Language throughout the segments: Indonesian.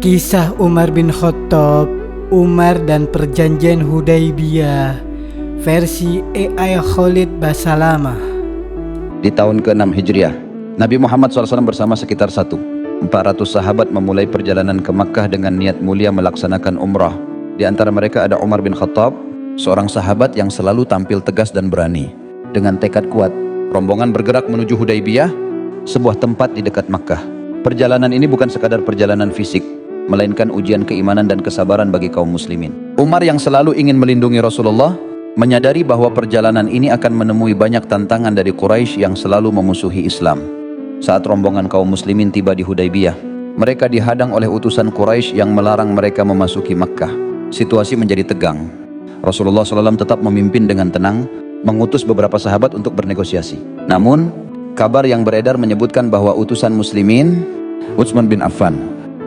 Kisah Umar bin Khattab, Umar dan Perjanjian Hudaybiyah, versi AI Khalid Basalamah. Di tahun ke-6 Hijriah, Nabi Muhammad SAW bersama sekitar 400 sahabat memulai perjalanan ke Makkah dengan niat mulia melaksanakan umrah. Di antara mereka ada Umar bin Khattab, seorang sahabat yang selalu tampil tegas dan berani. Dengan tekad kuat, rombongan bergerak menuju Hudaybiyah, sebuah tempat di dekat Makkah. Perjalanan ini bukan sekadar perjalanan fisik, melainkan ujian keimanan dan kesabaran bagi kaum muslimin. Umar yang selalu ingin melindungi Rasulullah, menyadari bahwa perjalanan ini akan menemui banyak tantangan dari Quraisy yang selalu memusuhi Islam. Saat rombongan kaum muslimin tiba di Hudaybiyah, mereka dihadang oleh utusan Quraisy yang melarang mereka memasuki Makkah. Situasi menjadi tegang. Rasulullah SAW tetap memimpin dengan tenang, mengutus beberapa sahabat untuk bernegosiasi. Namun, kabar yang beredar menyebutkan bahwa utusan muslimin, Utsman bin Affan,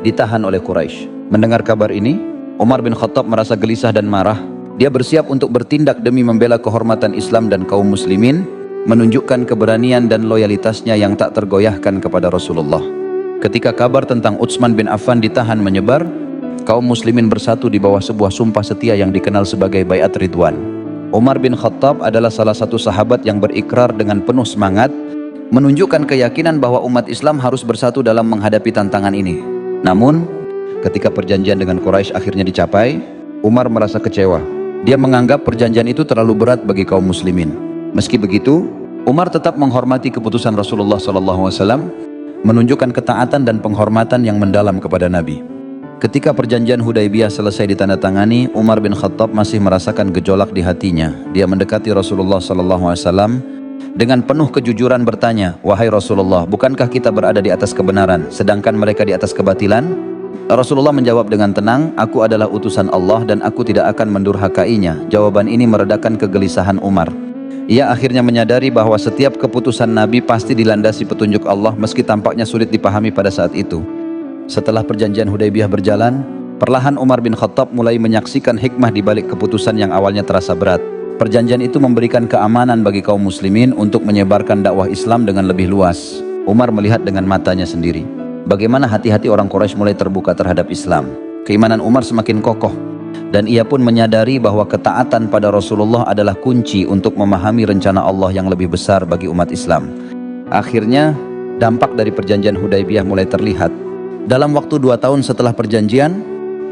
ditahan oleh Quraisy. Mendengar kabar ini, Umar bin Khattab merasa gelisah dan marah. Dia bersiap untuk bertindak demi membela kehormatan Islam dan kaum muslimin, menunjukkan keberanian dan loyalitasnya yang tak tergoyahkan kepada Rasulullah. Ketika kabar tentang Utsman bin Affan ditahan menyebar, kaum muslimin bersatu di bawah sebuah sumpah setia yang dikenal sebagai Baiat Ridwan. Umar bin Khattab adalah salah satu sahabat yang berikrar dengan penuh semangat, menunjukkan keyakinan bahwa umat Islam harus bersatu dalam menghadapi tantangan ini. Namun, ketika perjanjian dengan Quraisy akhirnya dicapai, Umar merasa kecewa. Dia menganggap perjanjian itu terlalu berat bagi kaum muslimin. Meski begitu, Umar tetap menghormati keputusan Rasulullah SAW, menunjukkan ketaatan dan penghormatan yang mendalam kepada Nabi. Ketika perjanjian Hudaybiyah selesai ditandatangani, Umar bin Khattab masih merasakan gejolak di hatinya. Dia mendekati Rasulullah SAW dengan penuh kejujuran bertanya, "Wahai Rasulullah, bukankah kita berada di atas kebenaran, sedangkan mereka di atas kebatilan?" Rasulullah menjawab dengan tenang, "Aku adalah utusan Allah dan aku tidak akan mendurhakainya." Jawaban ini meredakan kegelisahan Umar. Ia akhirnya menyadari bahwa setiap keputusan Nabi pasti dilandasi petunjuk Allah, meski tampaknya sulit dipahami pada saat itu. Setelah perjanjian Hudaybiyah berjalan, perlahan Umar bin Khattab mulai menyaksikan hikmah di balik keputusan yang awalnya terasa berat. Perjanjian itu memberikan keamanan bagi kaum muslimin untuk menyebarkan dakwah Islam dengan lebih luas. Umar melihat dengan matanya sendiri bagaimana hati-hati orang Quraisy mulai terbuka terhadap Islam. Keimanan Umar semakin kokoh, dan ia pun menyadari bahwa ketaatan pada Rasulullah adalah kunci untuk memahami rencana Allah yang lebih besar bagi umat Islam. Akhirnya, dampak dari perjanjian Hudaybiyah mulai terlihat. Dalam waktu 2 tahun setelah perjanjian,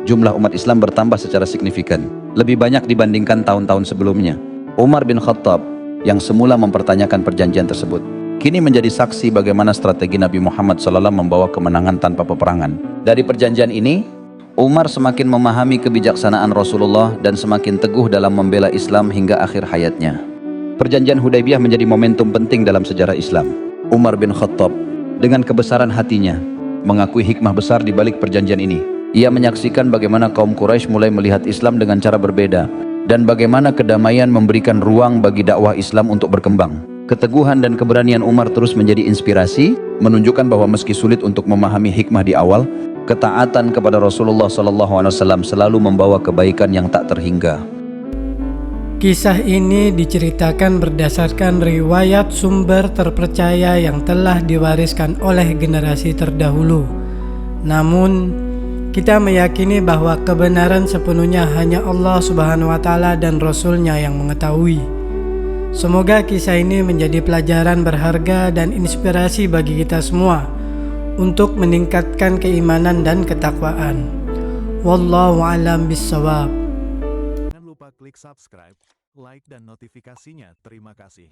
jumlah umat Islam bertambah secara signifikan, lebih banyak dibandingkan tahun-tahun sebelumnya. Umar bin Khattab yang semula mempertanyakan perjanjian tersebut, kini menjadi saksi bagaimana strategi Nabi Muhammad SAW membawa kemenangan tanpa peperangan. Dari perjanjian ini, Umar semakin memahami kebijaksanaan Rasulullah dan semakin teguh dalam membela Islam hingga akhir hayatnya. Perjanjian Hudaybiyah menjadi momentum penting dalam sejarah Islam. Umar bin Khattab dengan kebesaran hatinya mengakui hikmah besar di balik perjanjian ini. Ia menyaksikan bagaimana kaum Quraisy mulai melihat Islam dengan cara berbeda, dan bagaimana kedamaian memberikan ruang bagi dakwah Islam untuk berkembang. Keteguhan dan keberanian Umar terus menjadi inspirasi, menunjukkan bahwa meski sulit untuk memahami hikmah di awal, ketaatan kepada Rasulullah SAW selalu membawa kebaikan yang tak terhingga. Kisah ini diceritakan berdasarkan riwayat sumber terpercaya yang telah diwariskan oleh generasi terdahulu. Namun, kita meyakini bahwa kebenaran sepenuhnya hanya Allah Subhanahu wa Ta'ala dan Rasul-Nya yang mengetahui. Semoga kisah ini menjadi pelajaran berharga dan inspirasi bagi kita semua untuk meningkatkan keimanan dan ketakwaan. Wallahu a'lam bishawab. Jangan lupa klik subscribe, like, dan notifikasinya. Terima kasih.